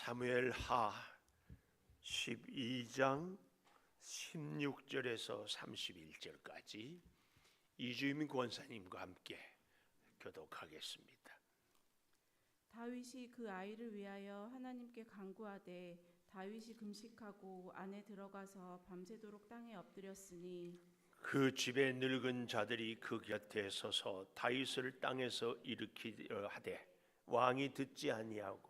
사무엘하 12장 16절에서 31절까지 이주임 권사님과 함께 교독하겠습니다. 다윗이 그 아이를 위하여 하나님께 간구하되 다윗이 금식하고 안에 들어가서 밤새도록 땅에 엎드렸으니 그 집의 늙은 자들이 그 곁에 서서 다윗을 땅에서 일으키려 하되 왕이 듣지 아니하고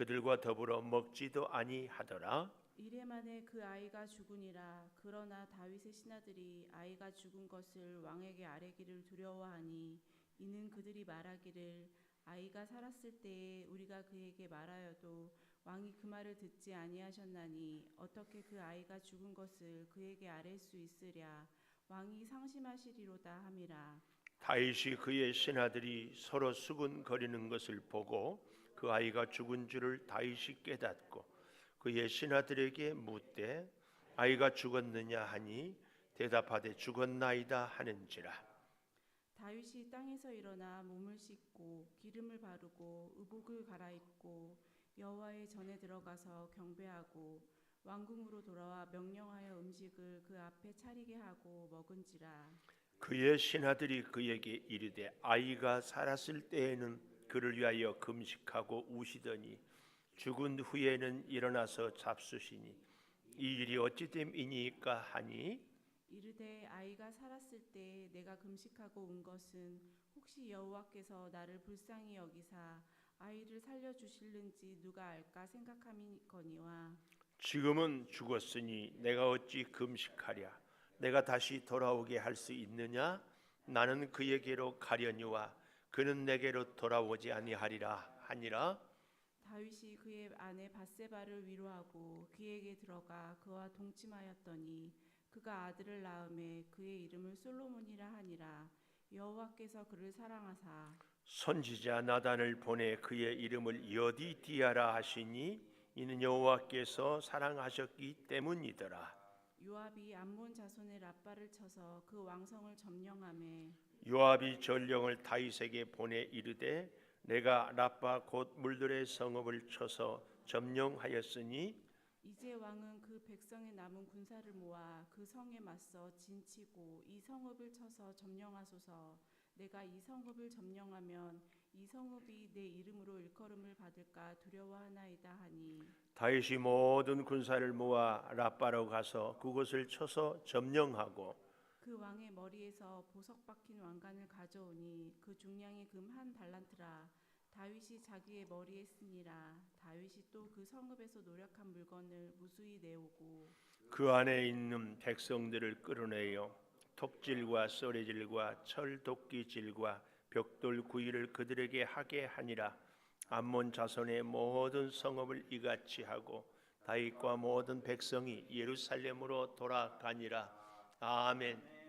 그들과 더불어 먹지도 아니하더라. 이레 만에 그 아이가 죽으니라. 그러나 다윗의 신하들이 아이가 죽은 것을 왕에게 아뢰기를 두려워하니 이는 그들이 말하기를 아이가 살았을 때에 우리가 그에게 말하여도 왕이 그 말을 듣지 아니하셨나니 어떻게 그 아이가 죽은 것을 그에게 아뢰 수 있으랴. 왕이 상심하시리로다 함이라. 다윗이 그의 신하들이 서로 수군거리는 것을 보고 그 아이가 죽은 줄을 다윗이 깨닫고 그의 신하들에게 묻되 아이가 죽었느냐 하니 대답하되 죽었나이다 하는지라. 다윗이 땅에서 일어나 몸을 씻고 기름을 바르고 의복을 갈아입고 여호와의 전에 들어가서 경배하고 왕궁으로 돌아와 명령하여 음식을 그 앞에 차리게 하고 먹은지라. 그의 신하들이 그에게 이르되 아이가 살았을 때에는 그를 위하여 금식하고 우시더니 죽은 후에는 일어나서 잡수시니 이 일이 어찌됨이니까 하니 이르되 아이가 살았을 때 내가 금식하고 온 것은 혹시 여호와께서 나를 불쌍히 여기사 아이를 살려주실는지 누가 알까 생각함이거니와 지금은 죽었으니 내가 어찌 금식하랴. 내가 다시 돌아오게 할 수 있느냐? 나는 그에게로 가려니와 그는 내게로 돌아오지 아니하리라 하니라. 다윗이 그의 아내 밧세바를 위로하고 그에게 들어가 그와 동침하였더니 그가 아들을 낳음에 그의 이름을 솔로몬이라 하니라. 여호와께서 그를 사랑하사 선지자 나단을 보내 그의 이름을 여디디아라 하시니 이는 여호와께서 사랑하셨기 때문이더라. 요압이 암몬 자손의 랍바를 쳐서 그 왕성을 점령하매 요압이 전령을 다윗에게 보내 이르되 내가 랍바 곧 물들의 성읍을 쳐서 점령하였으니 이제 왕은 그 백성의 남은 군사를 모아 그 성에 맞서 진치고 이 성읍을 쳐서 점령하소서. 내가 이 성읍을 점령하면 이 성읍이 내 이름으로 일컬음을 받을까 두려워하나이다 하니 다윗이 모든 군사를 모아 랍바로 가서 그곳을 쳐서 점령하고 그 왕의 머리에서 보석 박힌 왕관을 가져오니 그 중량이 금 한 달란트라. 다윗이 자기의 머리에 쓰니라. 다윗이 또 그 성읍에서 노력한 물건을 무수히 내오고 그 안에 있는 백성들을 끌어내요 톱질과 쏘레질과 철 도끼질과 벽돌 구이를 그들에게 하게 하니라. 암몬 자손의 모든 성읍을 이같이 하고 다윗과 모든 백성이 예루살렘으로 돌아가니라. 아멘.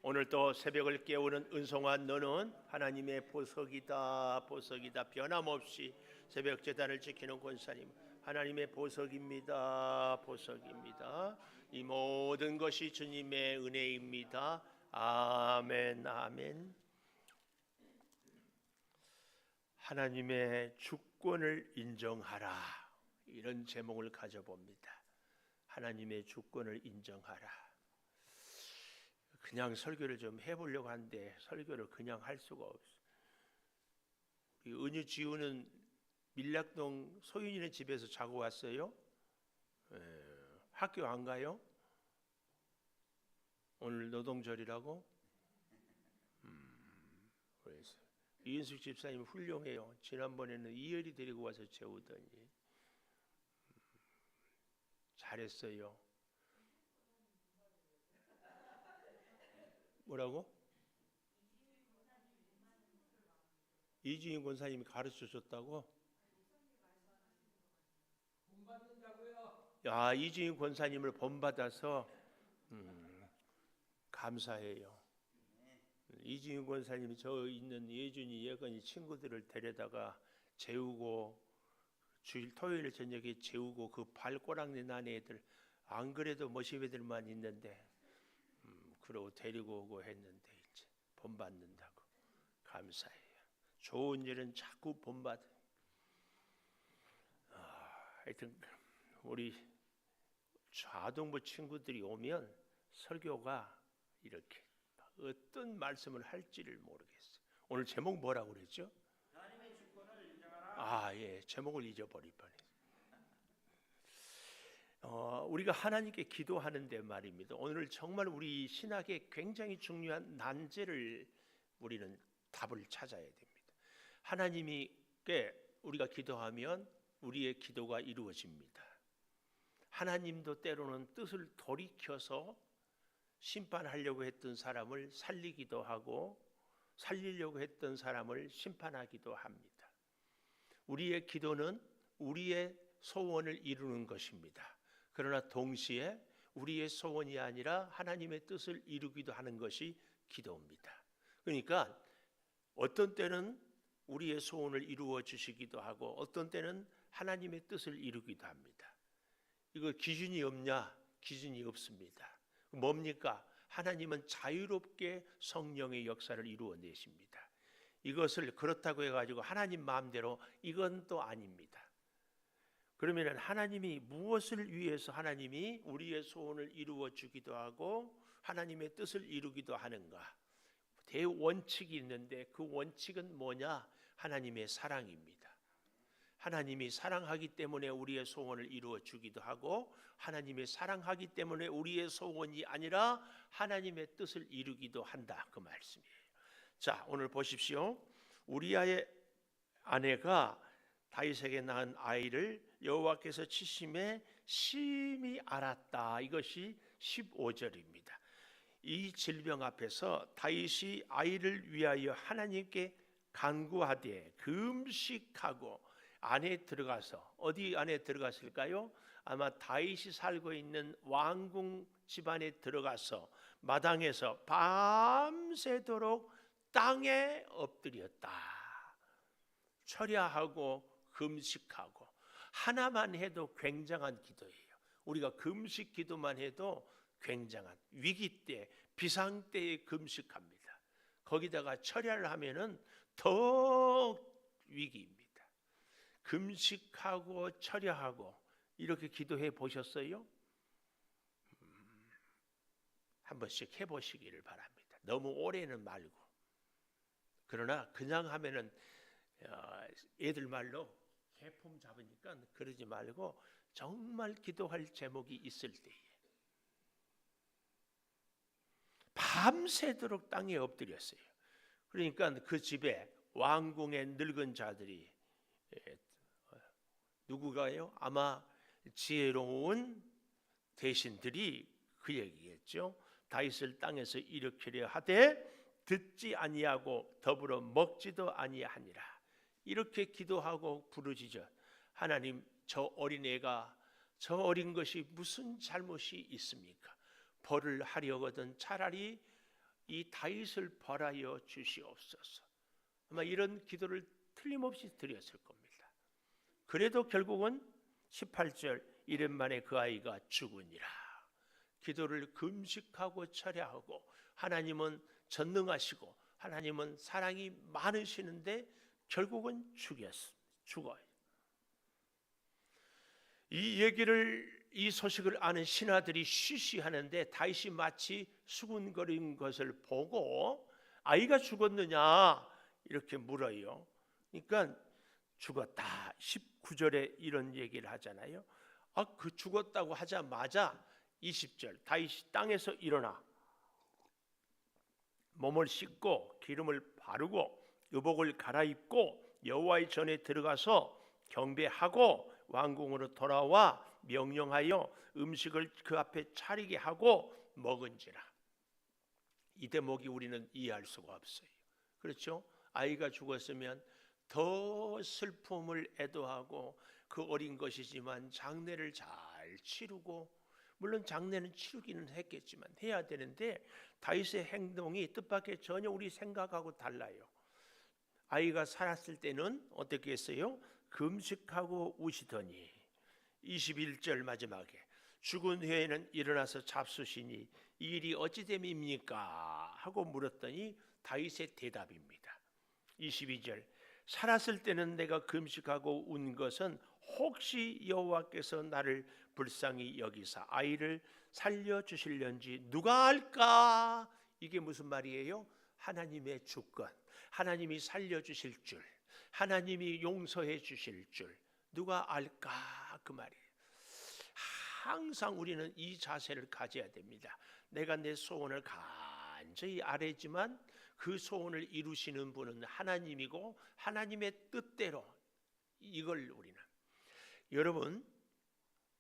오늘 또 새벽을 깨우는 은송아 너는 하나님의 보석이다. 보석이다. 변함없이 새벽 제단을 지키는 권사님 하나님의 보석입니다. 보석입니다. 이 모든 것이 주님의 은혜입니다. 아멘. 아멘. 하나님의 주권을 인정하라. 이런 제목을 가져봅니다. 하나님의 주권을 인정하라. 그냥 설교를 좀 해보려고 하는데 설교를 그냥 할 수가 없어. 은유 지우는 밀락동 소윤이네 집에서 자고 왔어요. 학교 안 가요? 오늘 노동절이라고? 그래서 이인숙 집사님 훌륭해요. 지난번에는 이열이 데리고 와서 재우더니 잘했어요. 뭐라고? 이주인 권사님이 가르쳐 줬다고? 본받는다고요? 야, 이주인 권사님을 본받아서 감사해요. 이주인 권사님이 저 있는 예준이 예건이 친구들을 데려다가 재우고 주일 토요일 저녁에 재우고 그 발꼬락내 난 애들 안 그래도 모십 애들만 있는데 그러고 데리고 오고 했는데 이제 본받는다고 감사해요. 좋은 일은 자꾸 본받아. 하여튼 우리 좌동부 친구들이 오면 설교가 이렇게 어떤 말씀을 할지를 모르겠어요. 오늘 제목 뭐라고 그랬죠? 하나님의 주권을 인정하라. 예, 제목을 잊어버릴 뻔했어요. 우리가 하나님께 기도하는데 말입니다. 오늘 정말 우리 신학에 굉장히 중요한 난제를 우리는 답을 찾아야 됩니다. 하나님께 우리가 기도하면 우리의 기도가 이루어집니다. 하나님도 때로는 뜻을 돌이켜서 심판하려고 했던 사람을 살리기도 하고 살리려고 했던 사람을 심판하기도 합니다. 우리의 기도는 우리의 소원을 이루는 것입니다. 그러나 동시에 우리의 소원이 아니라 하나님의 뜻을 이루기도 하는 것이 기도입니다. 그러니까 어떤 때는 우리의 소원을 이루어 주시기도 하고 어떤 때는 하나님의 뜻을 이루기도 합니다. 이거 기준이 없냐? 기준이 없습니다. 뭡니까? 하나님은 자유롭게 성령의 역사를 이루어내십니다. 이것을 그렇다고 해가지고 하나님 마음대로 이건 또 아닙니다. 그러면 하나님이 무엇을 위해서 하나님이 우리의 소원을 이루어 주기도 하고 하나님의 뜻을 이루기도 하는가? 대원칙이 있는데 그 원칙은 뭐냐? 하나님의 사랑입니다. 하나님이 사랑하기 때문에 우리의 소원을 이루어 주기도 하고 하나님의 사랑하기 때문에 우리의 소원이 아니라 하나님의 뜻을 이루기도 한다, 그 말씀이에요. 자, 오늘 보십시오. 우리아의 아내가 다윗에게 낳은 아이를 여호와께서 치심에 심히 알았다. 이것이 15절입니다. 이 질병 앞에서 다윗이 아이를 위하여 하나님께 간구하되 금식하고 안에 들어가서, 어디 안에 들어갔을까요? 아마 다윗이 살고 있는 왕궁 집안에 들어가서 마당에서 밤새도록 땅에 엎드렸다. 철야하고 금식하고 하나만 해도 굉장한 기도예요. 우리가 금식 기도만 해도 굉장한 위기 때, 비상 때에 금식합니다. 거기다가 철야를 하면은 더 위기입니다. 금식하고 철야하고 이렇게 기도해 보셨어요? 한 번씩 해보시기를 바랍니다. 너무 오래는 말고. 그러나 그냥 하면은 애들 말로 개폼 잡으니까 그러지 말고 정말 기도할 제목이 있을 때에 밤새도록 땅에 엎드렸어요. 그러니까 그 집에 왕궁의 늙은 자들이 누구가요? 아마 지혜로운 대신들이 그 얘기겠죠. 다윗을 땅에서 일으키려 하되 듣지 아니하고 더불어 먹지도 아니하니라. 이렇게 기도하고 부르짖어. 하나님, 저 어린애가, 저 어린 것이 무슨 잘못이 있습니까? 벌을 하려거든 차라리 이 다윗을 벌하여 주시옵소서. 아마 이런 기도를 틀림없이 드렸을 겁니다. 그래도 결국은 18절 이른 만에 그 아이가 죽으니라. 기도를 금식하고 철야하고 하나님은 전능하시고 하나님은 사랑이 많으시는데 결국은 죽어요. 이 소식을 아는 신하들이 쉬쉬하는데 다윗이 마치 수군거린 것을 보고 아이가 죽었느냐 이렇게 물어요. 그러니까 죽었다. 19절에 이런 얘기를 하잖아요. 그 죽었다고 하자마자 20절 다윗이 땅에서 일어나 몸을 씻고 기름을 바르고 의복을 갈아입고 여호와의 전에 들어가서 경배하고 왕궁으로 돌아와 명령하여 음식을 그 앞에 차리게 하고 먹은지라. 이 대목이 우리는 이해할 수가 없어요. 그렇죠? 아이가 죽었으면 더 슬픔을 애도하고 그 어린 것이지만 장례를 잘 치르고, 물론 장례는 치르기는 했겠지만 해야 되는데 다윗의 행동이 뜻밖의 전혀 우리 생각하고 달라요. 아이가 살았을 때는 어떻게 했어요? 금식하고 우시더니 21절 마지막에 죽은 후에는 일어나서 잡수시니 이 일이 어찌 됨입니까? 하고 물었더니 다윗의 대답입니다. 22절 살았을 때는 내가 금식하고 운 것은 혹시 여호와께서 나를 불쌍히 여기사 아이를 살려주실련지 누가 알까? 이게 무슨 말이에요? 하나님의 주권, 하나님이 살려주실 줄, 하나님이 용서해 주실 줄 누가 알까? 그 말이에요. 항상 우리는 이 자세를 가져야 됩니다. 내가 내 소원을 간절히 아뢰지만 그 소원을 이루시는 분은 하나님이고 하나님의 뜻대로 이걸 우리는, 여러분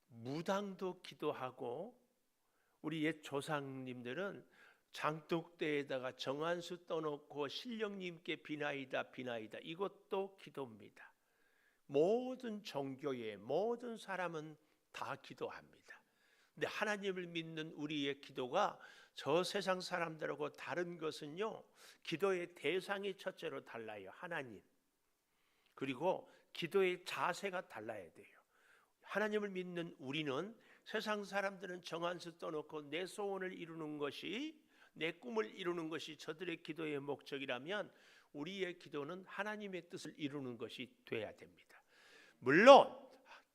무당도 기도하고 우리 옛 조상님들은 장독대에다가 정한수 떠놓고 신령님께 비나이다 비나이다 이것도 기도입니다. 모든 종교의 모든 사람은 다 기도합니다. 근데 하나님을 믿는 우리의 기도가 저 세상 사람들하고 다른 것은요, 기도의 대상이 첫째로 달라요. 하나님. 그리고 기도의 자세가 달라야 돼요. 하나님을 믿는 우리는, 세상 사람들은 정한수 떠놓고 내 소원을 이루는 것이, 내 꿈을 이루는 것이 저들의 기도의 목적이라면 우리의 기도는 하나님의 뜻을 이루는 것이 돼야 됩니다. 물론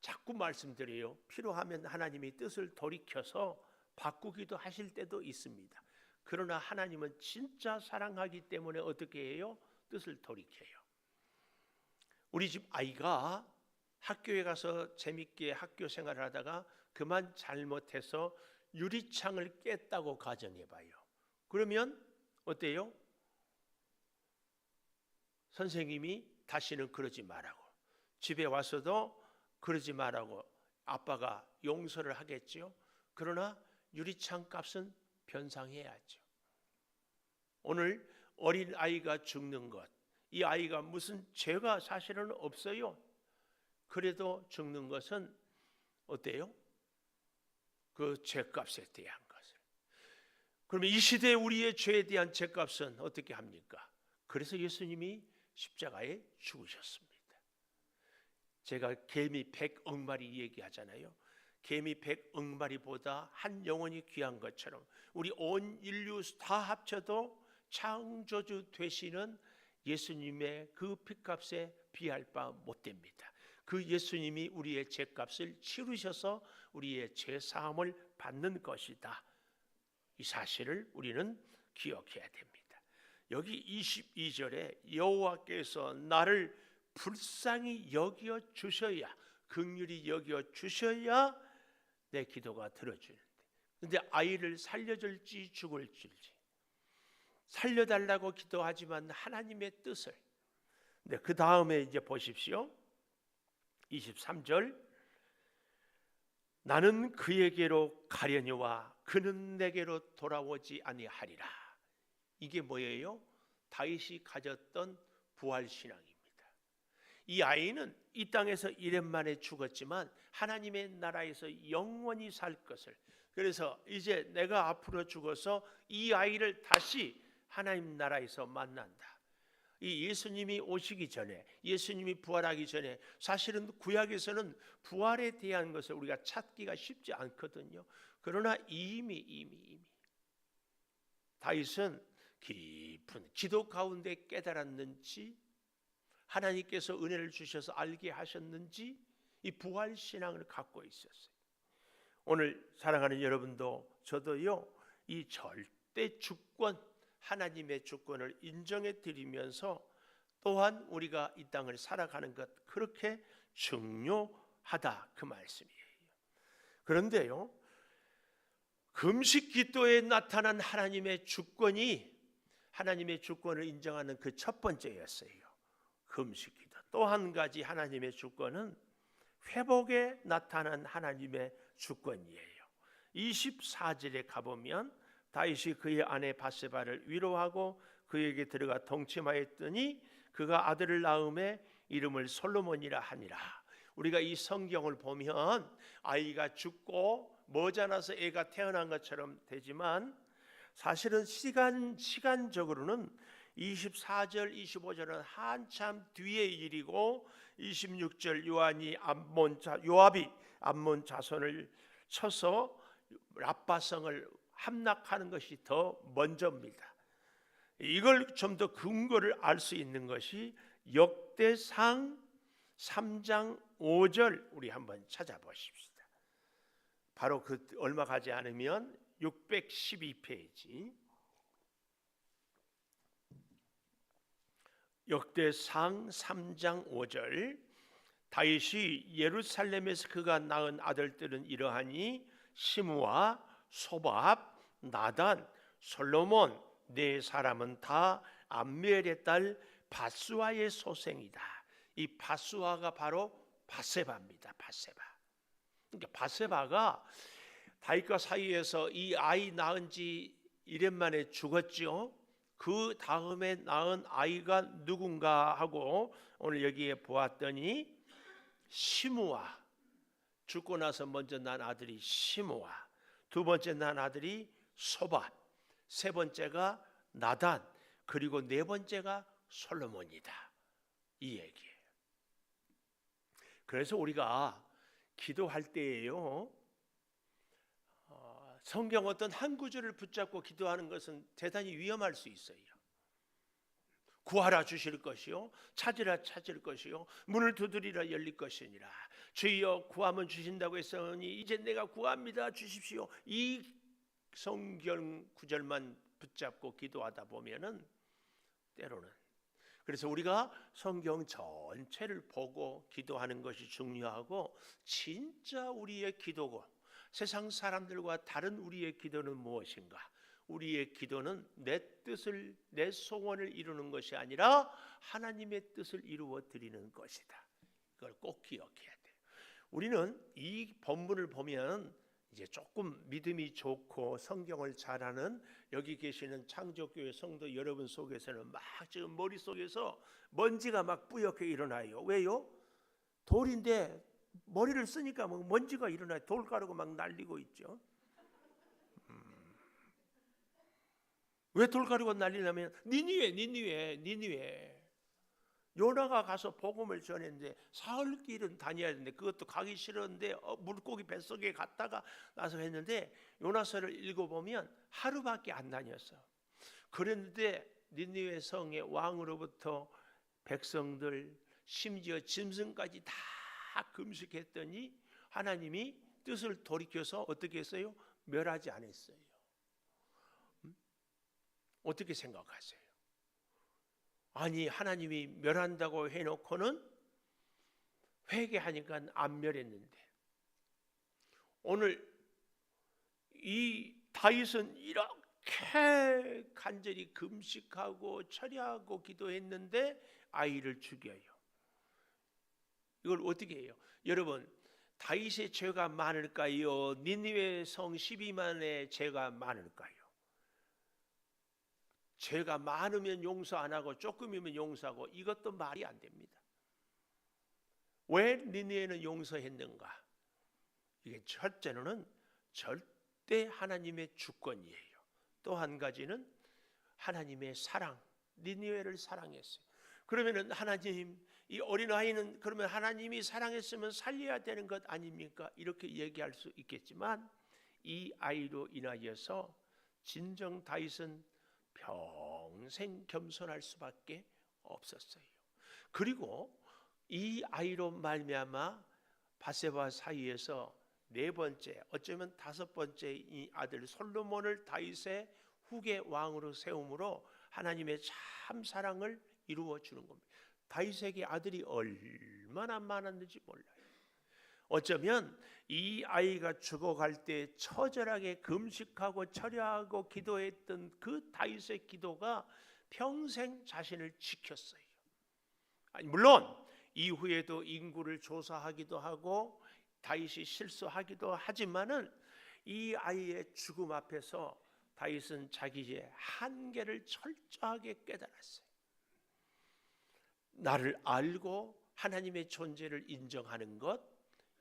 자꾸 말씀드려요. 필요하면 하나님이 뜻을 돌이켜서 바꾸기도 하실 때도 있습니다. 그러나 하나님은 진짜 사랑하기 때문에 어떻게 해요? 뜻을 돌이켜요. 우리 집 아이가 학교에 가서 재밌게 학교 생활을 하다가 그만 잘못해서 유리창을 깼다고 가정해봐요. 그러면 어때요? 선생님이 다시는 그러지 말라고, 집에 와서도 그러지 말라고 아빠가 용서를 하겠죠. 그러나 유리창 값은 변상해야죠. 오늘 어린 아이가 죽는 것, 이 아이가 무슨 죄가 사실은 없어요. 그래도 죽는 것은 어때요? 그 죄값에 대한 것을. 그러면 이 시대에 우리의 죄에 대한 죄값은 어떻게 합니까? 그래서 예수님이 십자가에 죽으셨습니다. 제가 개미 100억 마리 얘기하잖아요. 개미 100억 마리보다 한 영혼이 귀한 것처럼 우리 온 인류 다 합쳐도 창조주 되시는 예수님의 그 피값에 비할 바 못됩니다. 그 예수님이 우리의 죄값을 치르셔서 우리의 죄사함을 받는 것이다. 이 사실을 우리는 기억해야 됩니다. 여기 22절에 여호와께서 나를 불쌍히 여겨 주셔야, 긍휼히 여겨 주셔야 내 기도가 들어주는데, 근데 아이를 살려줄지 죽을지 살려달라고 기도하지만 하나님의 뜻을. 근데 그 다음에 이제 보십시오. 23절, 나는 그에게로 가려니와 그는 내게로 돌아오지 아니하리라. 이게 뭐예요? 다윗이 가졌던 부활신앙입니다. 이 아이는 이 땅에서 1년 만에 죽었지만 하나님의 나라에서 영원히 살 것을, 그래서 이제 내가 앞으로 죽어서 이 아이를 다시 하나님 나라에서 만난다. 이 예수님이 오시기 전에, 예수님이 부활하기 전에 사실은 구약에서는 부활에 대한 것을 우리가 찾기가 쉽지 않거든요. 그러나 이미 다윗은 깊은 기도 가운데 깨달았는지, 하나님께서 은혜를 주셔서 알게 하셨는지 이 부활 신앙을 갖고 있었어요. 오늘 사랑하는 여러분도 저도요, 이 절대 주권, 하나님의 주권을 인정해 드리면서 또한 우리가 이 땅을 살아가는 것, 그렇게 중요하다, 그 말씀이에요. 그런데요, 금식 기도에 나타난 하나님의 주권이, 하나님의 주권을 인정하는 그 첫 번째였어요. 금식 기도. 또 한 가지 하나님의 주권은 회복에 나타난 하나님의 주권이에요. 24절에 가보면 다윗이 그의 아내 바세바를 위로하고 그에게 들어가 동침하였더니 그가 아들을 낳음에 이름을 솔로몬이라 하니라. 우리가 이 성경을 보면 아이가 죽고 머지않아서 애가 태어난 것처럼 되지만 사실은 시간적으로는 24절, 25절은 한참 뒤의 일이고 26절 요압이 암몬 자손을 쳐서 랍바성을 함락하는 것이 더 먼저입니다. 이걸 좀 더 근거를 알 수 있는 것이 역대상 3장 5절 우리 한번 찾아보십시다. 바로 그 얼마 가지 않으면 612페이지 역대상 3장 5절 다윗이 예루살렘에서 그가 낳은 아들들은 이러하니 시므와 소밥, 나단, 솔로몬 네 사람은 다 암미엘의 딸 바스와의 소생이다. 이 바스와가 바로 바세바입니다. 바세바. 그러니까 바세바가 다윗과 사이에서 이 아이 낳은 지 1년 만에 죽었죠. 그 다음에 낳은 아이가 누군가 하고 오늘 여기에 보았더니 시므와, 죽고 나서 먼저 난 아들이 시므와, 두 번째 난 아들이 소밥, 세 번째가 나단, 그리고 네 번째가 솔로몬이다. 이 얘기예요. 그래서 우리가 기도할 때에요, 성경 어떤 한 구절을 붙잡고 기도하는 것은 대단히 위험할 수 있어요. 구하라 주실 것이요, 찾으라 찾을 것이요, 문을 두드리라 열릴 것이니라. 주여 구하면 주신다고 했으니 이제 내가 구합니다 주십시오. 이 성경 구절만 붙잡고 기도하다 보면은 때로는, 그래서 우리가 성경 전체를 보고 기도하는 것이 중요하고, 진짜 우리의 기도고 세상 사람들과 다른 우리의 기도는 무엇인가? 우리의 기도는 내 뜻을, 내 소원을 이루는 것이 아니라 하나님의 뜻을 이루어 드리는 것이다. 이걸 꼭 기억해야 돼요. 우리는 이 본문을 보면 이제 조금 믿음이 좋고 성경을 잘하는 여기 계시는 창조교회 성도 여러분 속에서는 막 지금 머릿속에서 먼지가 막 뿌옇게 일어나요. 왜요? 돌인데 머리를 쓰니까 뭐 먼지가 일어나요. 돌가루가 막 날리고 있죠. 왜 돌가루가 날리냐면 니느웨 요나가 가서 복음을 전했는데 사흘 길은 다녀야 되는데 그것도 가기 싫었는데 물고기 뱃속에 갔다가 나서 했는데 요나서를 읽어보면 하루밖에 안 다녔어. 그랬는데 니느웨 성의 왕으로부터 백성들 심지어 짐승까지 다 금식했더니 하나님이 뜻을 돌이켜서 어떻게 했어요? 멸하지 않았어요. 어떻게 생각하세요? 아니 하나님이 멸한다고 해놓고는 회개하니까 안 멸했는데, 오늘 이 다윗은 이렇게 간절히 금식하고 철야하고 기도했는데 아이를 죽여요. 이걸 어떻게 해요? 여러분, 다윗의 죄가 많을까요? 니느웨 성 12만의 죄가 많을까요? 죄가 많으면 용서 안 하고 조금이면 용서하고, 이것도 말이 안 됩니다. 왜 니느웨는 용서했는가? 이게 첫째로는 절대 하나님의 주권이에요. 또 한 가지는 하나님의 사랑, 니느웨를 사랑했어요. 그러면은 하나님, 이 어린아이는 그러면 하나님이 사랑했으면 살려야 되는 것 아닙니까? 이렇게 얘기할 수 있겠지만 이 아이로 인하여서 진정 다윗은 평생 겸손할 수밖에 없었어요. 그리고 이 아이로 말미암아 바세바 사이에서 네 번째, 어쩌면 다섯 번째 이 아들 솔로몬을 다윗의 후계 왕으로 세움으로 하나님의 참 사랑을 이루어 주는 겁니다. 다윗에게 아들이 얼마나 많았는지 몰라요. 어쩌면 이 아이가 죽어갈 때 처절하게 금식하고 철야하고 기도했던 그 다윗의 기도가 평생 자신을 지켰어요. 아니, 물론 이후에도 인구를 조사하기도 하고 다윗이 실수하기도 하지만은 이 아이의 죽음 앞에서 다윗은 자기의 한계를 철저하게 깨달았어요. 나를 알고 하나님의 존재를 인정하는 것,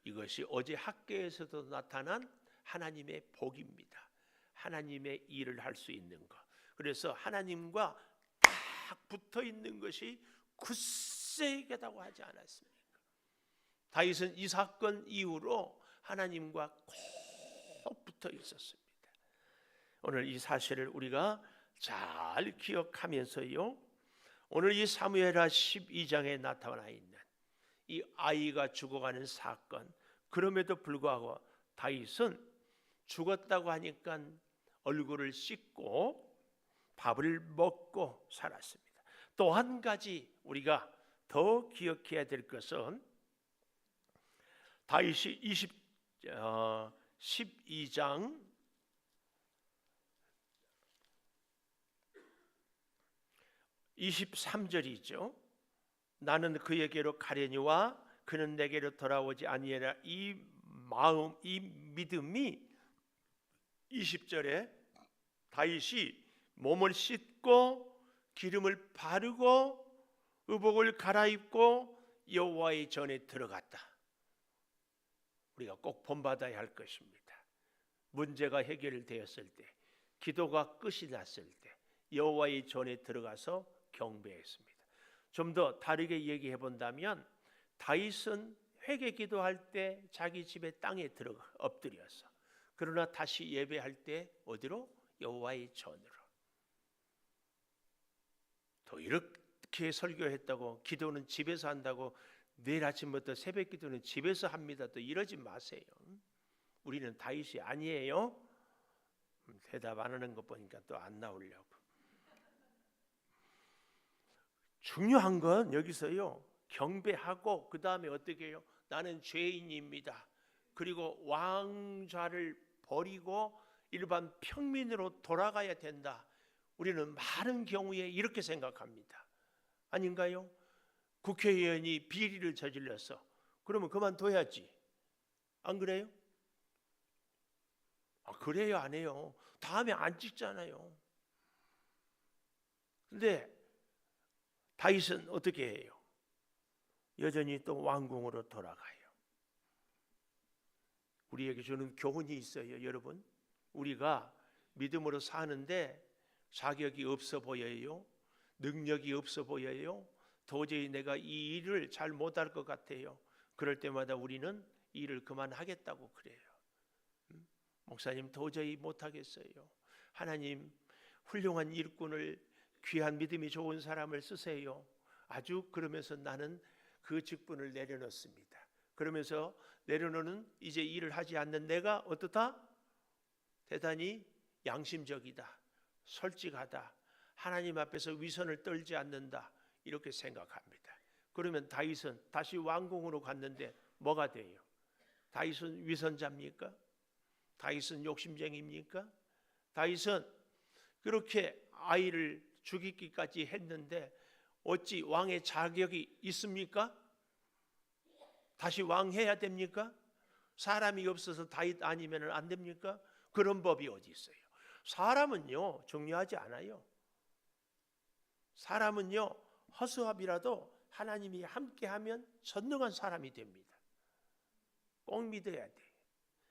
이것이 어제 학계에서도 나타난 하나님의 복입니다. 하나님의 일을 할 수 있는 것. 그래서 하나님과 딱 붙어 있는 것이 굳세게다고 하지 않았습니까? 다윗은 이 사건 이후로 하나님과 꼭 붙어 있었습니다. 오늘 이 사실을 우리가 잘 기억하면서요, 오늘 이 사무엘하 12장에 나타나 있는 이 아이가 죽어가는 사건. 그럼에도 불구하고 다윗은 죽었다고 하니까 얼굴을 씻고 밥을 먹고 살았습니다. 또 한 가지 우리가 더 기억해야 될 것은 다윗이 12장 23절이죠. 나는 그에게로 가려니와 그는 내게로 돌아오지 아니하리라. 이 마음, 이 믿음이 20절에 다윗이 몸을 씻고 기름을 바르고 의복을 갈아입고 여호와의 전에 들어갔다. 우리가 꼭 본받아야 할 것입니다. 문제가 해결되었을 때, 기도가 끝이 났을 때 여호와의 전에 들어가서 경배했습니다. 좀 더 다르게 얘기해 본다면 다윗은 회개 기도할 때 자기 집의 땅에 들어가 엎드렸어. 그러나 다시 예배할 때 어디로? 여호와의 전으로. 또 이렇게 설교했다고 기도는 집에서 한다고 내일 아침부터 새벽 기도는 집에서 합니다. 또 이러지 마세요. 우리는 다윗이 아니에요. 대답 안 하는 거 보니까 또 안 나오려고. 중요한 건 여기서요, 경배하고 그 다음에 어떻게 해요? 나는 죄인입니다. 그리고 왕좌를 버리고 일반 평민으로 돌아가야 된다. 우리는 많은 경우에 이렇게 생각합니다. 아닌가요? 국회의원이 비리를 저질렀어. 그러면 그만둬야지. 안 그래요? 그래요, 안 해요? 다음에 안 찍잖아요. 근데 다윗은 어떻게 해요? 여전히 또 왕궁으로 돌아가요. 우리에게 주는 교훈이 있어요, 여러분. 우리가 믿음으로 사는데 자격이 없어 보여요. 능력이 없어 보여요. 도저히 내가 이 일을 잘 못할 것 같아요. 그럴 때마다 우리는 일을 그만하겠다고 그래요. 목사님 도저히 못하겠어요. 하나님 훌륭한 일꾼을, 귀한 믿음이 좋은 사람을 쓰세요. 아주 그러면서 나는 그 직분을 내려놓습니다. 그러면서 내려놓는 이제 일을 하지 않는 내가 어떻다? 대단히 양심적이다, 솔직하다, 하나님 앞에서 위선을 떨지 않는다, 이렇게 생각합니다. 그러면 다윗은 다시 왕궁으로 갔는데 뭐가 돼요? 다윗은 위선자입니까? 다윗은 욕심쟁이입니까? 다윗은 그렇게 아이를 죽이기까지 했는데 어찌 왕의 자격이 있습니까? 다시 왕해야 됩니까? 사람이 없어서 다윗 아니면 안 됩니까? 그런 법이 어디 있어요? 사람은요 중요하지 않아요. 사람은요 허수아비라도 하나님이 함께하면 전능한 사람이 됩니다. 꼭 믿어야 돼.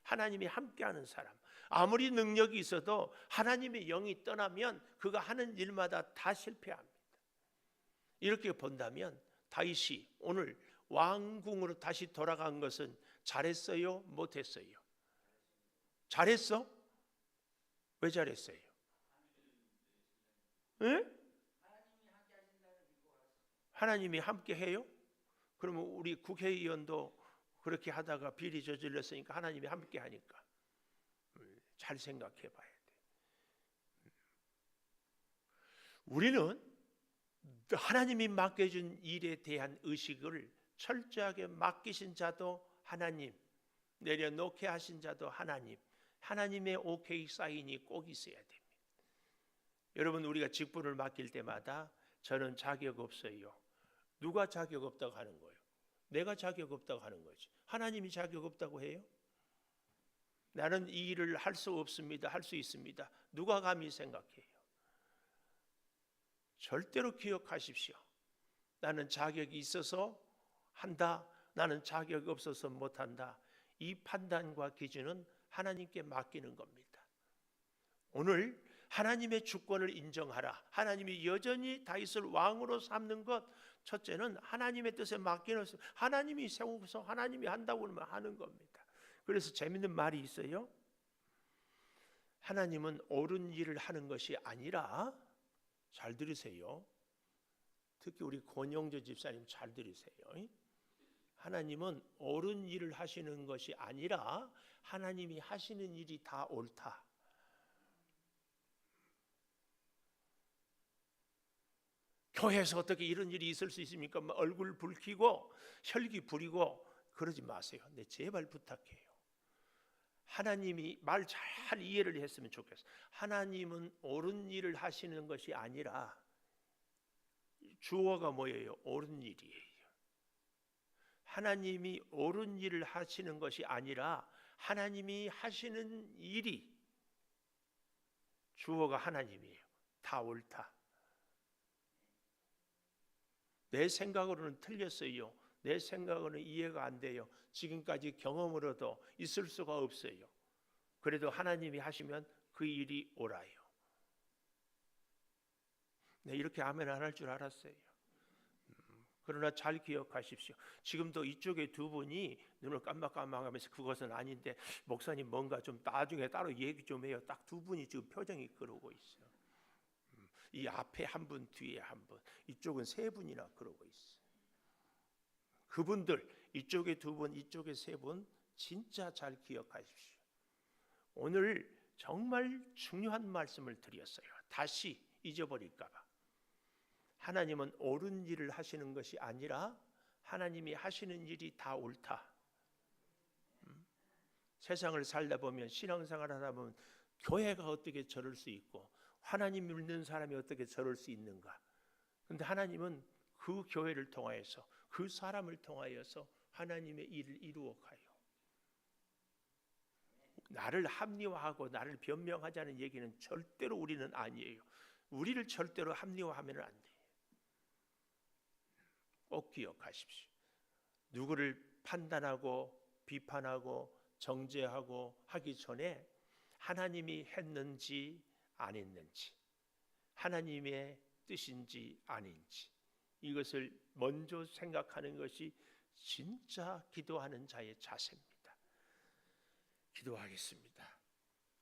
하나님이 함께하는 사람. 아무리 능력이 있어도 하나님의 영이 떠나면 그가 하는 일마다 다 실패합니다. 이렇게 본다면 다윗이 오늘 왕궁으로 다시 돌아간 것은 잘했어요? 못했어요? 잘했어? 왜 잘했어요? 에? 하나님이 함께 해요? 그러면 우리 국회의원도 그렇게 하다가 비리 저질렀으니까 하나님이 함께 하니까 잘 생각해 봐야 돼. 우리는 하나님이 맡겨준 일에 대한 의식을 철저하게 맡기신 자도 하나님, 내려놓게 하신 자도 하나님, 하나님의 오케이 사인이 꼭 있어야 됩니다. 여러분, 우리가 직분을 맡길 때마다 저는 자격 없어요. 누가 자격 없다고 하는 거예요? 내가 자격 없다고 하는 거지. 하나님이 자격 없다고 해요? 나는 이 일을 할 수 없습니다. 할 수 있습니다. 누가 감히 생각해요? 절대로 기억하십시오. 나는 자격이 있어서 한다. 나는 자격이 없어서 못한다. 이 판단과 기준은 하나님께 맡기는 겁니다. 오늘 하나님의 주권을 인정하라. 하나님이 여전히 다윗을 왕으로 삼는 것, 첫째는 하나님의 뜻에 맡기는, 하나님이 세우고서 하나님이 한다고 하면 하는 겁니다. 그래서 재밌는 말이 있어요. 하나님은 옳은 일을 하는 것이 아니라, 잘 들으세요. 특히 우리 권영조 집사님 잘 들으세요. 하나님은 옳은 일을 하시는 것이 아니라 하나님이 하시는 일이 다 옳다. 교회에서 어떻게 이런 일이 있을 수 있습니까? 얼굴 붉히고 혈기 부리고 그러지 마세요. 네, 제발 부탁해요. 하나님이 말 잘 이해를 했으면 좋겠어요. 하나님은 옳은 일을 하시는 것이 아니라 주어가 뭐예요? 옳은 일이에요. 하나님이 옳은 일을 하시는 것이 아니라 하나님이 하시는 일이, 주어가 하나님이에요. 다 옳다. 내 생각으로는 틀렸어요. 내 생각으로는 이해가 안 돼요. 지금까지 경험으로도 있을 수가 없어요. 그래도 하나님이 하시면 그 일이 옳아요. 네, 이렇게 아멘 안 할 줄 알았어요. 그러나 잘 기억하십시오. 지금도 이쪽에 두 분이 눈을 깜빡깜빡하면서 그것은 아닌데 목사님 뭔가 좀 나중에 따로 얘기 좀 해요. 딱 두 분이 지금 표정이 그러고 있어요. 이 앞에 한 분, 뒤에 한 분, 이쪽은 세 분이나 그러고 있어요. 그분들, 이쪽에 두 분, 이쪽에 세 분 진짜 잘 기억하십시오. 오늘 정말 중요한 말씀을 드렸어요. 다시 잊어버릴까 봐. 하나님은 옳은 일을 하시는 것이 아니라 하나님이 하시는 일이 다 옳다. 세상을 살다 보면, 신앙생활 하다 보면 교회가 어떻게 저럴 수 있고 하나님 믿는 사람이 어떻게 저럴 수 있는가. 그런데 하나님은 그 교회를 통하여서, 그 사람을 통하여서 하나님의 일을 이루어 가요. 나를 합리화하고 나를 변명하자는 얘기는 절대로 우리는 아니에요. 우리를 절대로 합리화하면 안 돼요. 꼭 기억하십시오. 누구를 판단하고 비판하고 정죄하고 하기 전에 하나님이 했는지 안 했는지, 하나님의 뜻인지 아닌지, 이것을 먼저 생각하는 것이 진짜 기도하는 자의 자세입니다. 기도하겠습니다.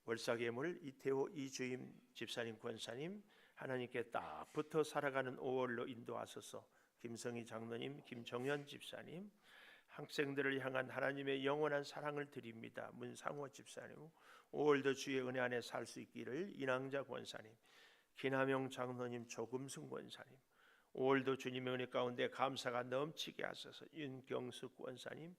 월삭예물 이태호 이주임 집사님, 권사님, 하나님께 딱 붙어 살아가는 5월로 인도하소서. 김성희 장로님, 김정현 집사님, 학생들을 향한 하나님의 영원한 사랑을 드립니다. 문상호 집사님, 5월도 주의 은혜 안에 살 수 있기를. 이낭자 권사님, 김남영 장로님, 조금승 권사님, 5월도 주님의 은혜 가운데 감사가 넘치게 하소서. 윤경숙 권사님,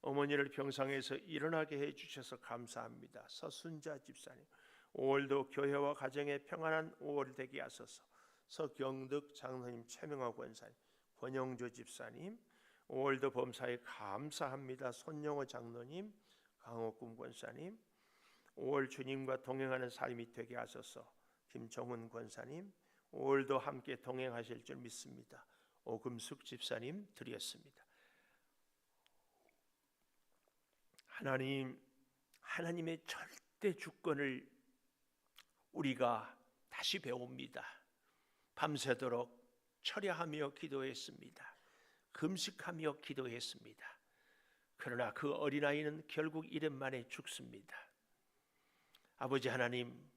어머니를 병상에서 일어나게 해주셔서 감사합니다. 서순자 집사님, 5월도 교회와 가정에 평안한 5월 되게 하소서. 서경득 장로님, 최명화 권사님, 권영조 집사님, 5월도 범사에 감사합니다. 손영호 장로님, 강옥금 권사님, 5월 주님과 동행하는 삶이 되게 하소서. 김정훈 권사님, 5월도 함께 동행하실 줄 믿습니다. 오금숙 집사님 드렸습니다. 하나님의 절대 주권을 우리가 다시 배웁니다. 밤새도록 철야하며 기도했습니다. 금식하며 기도했습니다. 그러나 그 어린아이는 결국 이름 만에 죽습니다. 아버지 하나님,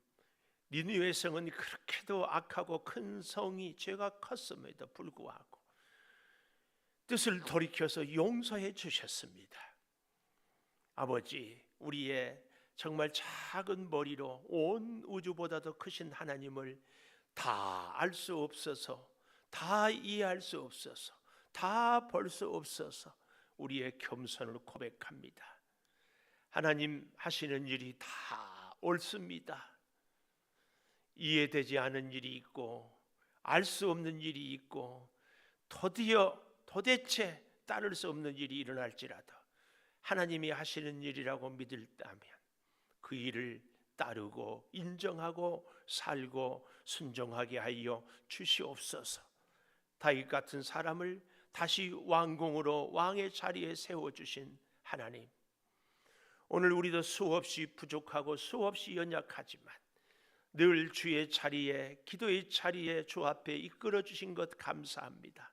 니느웨 성은 그렇게도 악하고 큰 성이 죄가 컸음에도 불구하고 뜻을 돌이켜서 용서해 주셨습니다. 아버지, 우리의 정말 작은 머리로 온 우주보다도 크신 하나님을 다 알 수 없어서, 다 이해할 수 없어서, 다 볼 수 없어서 우리의 겸손을 고백합니다. 하나님 하시는 일이 다 옳습니다. 이해되지 않은 일이 있고 알 수 없는 일이 있고 도대체 따를 수 없는 일이 일어날지라도 하나님이 하시는 일이라고 믿을다면 그 일을 따르고 인정하고 살고 순종하게 하여 주시옵소서. 다윗 같은 사람을 다시 왕궁으로 왕의 자리에 세워주신 하나님, 오늘 우리도 수없이 부족하고 수없이 연약하지만 늘 주의 자리에, 기도의 자리에 주 앞에 이끌어 주신 것 감사합니다.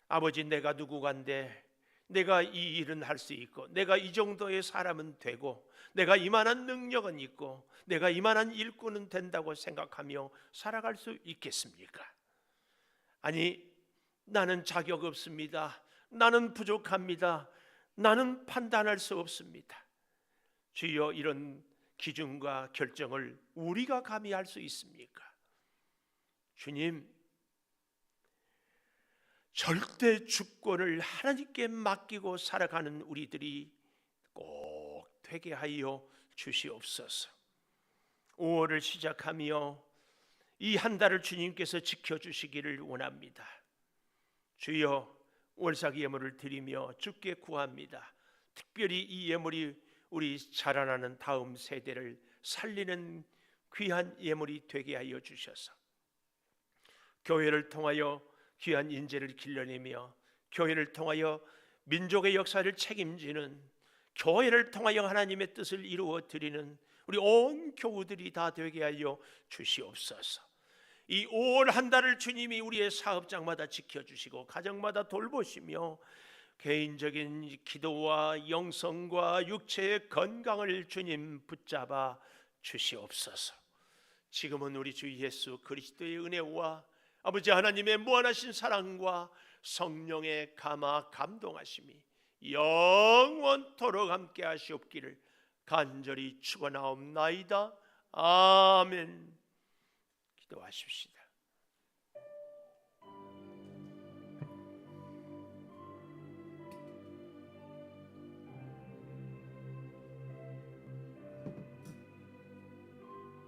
아버지, 내가 누구간데 내가 이 일은 할 수 있고 내가 이 정도의 사람은 되고 내가 이만한 능력은 있고 내가 이만한 일꾼은 된다고 생각하며 살아갈 수 있겠습니까? 아니, 나는 자격 없습니다. 나는 부족합니다. 나는 판단할 수 없습니다. 주여, 이런 기준과 결정을 우리가 감히 할 수 있습니까? 주님, 절대 주권을 하나님께 맡기고 살아가는 우리들이 꼭 되게 하여 주시옵소서. 5월을 시작하며 이 한 달을 주님께서 지켜주시기를 원합니다. 주여, 월삭 예물을 드리며 주께 구합니다. 특별히 이 예물이 우리 자라나는 다음 세대를 살리는 귀한 예물이 되게 하여 주셔서 교회를 통하여 귀한 인재를 길러내며 교회를 통하여 민족의 역사를 책임지는, 교회를 통하여 하나님의 뜻을 이루어 드리는 우리 온 교우들이 다 되게 하여 주시옵소서. 이 5월 한 달을 주님이 우리의 사업장마다 지켜주시고 가정마다 돌보시며 개인적인 기도와 영성과 육체의 건강을 주님 붙잡아 주시옵소서. 지금은 우리 주 예수 그리스도의 은혜와 아버지 하나님의 무한하신 사랑과 성령의 감화 감동하심이 영원토록 함께 하시옵기를 간절히 축원하옵나이다. 아멘. 기도하십시다.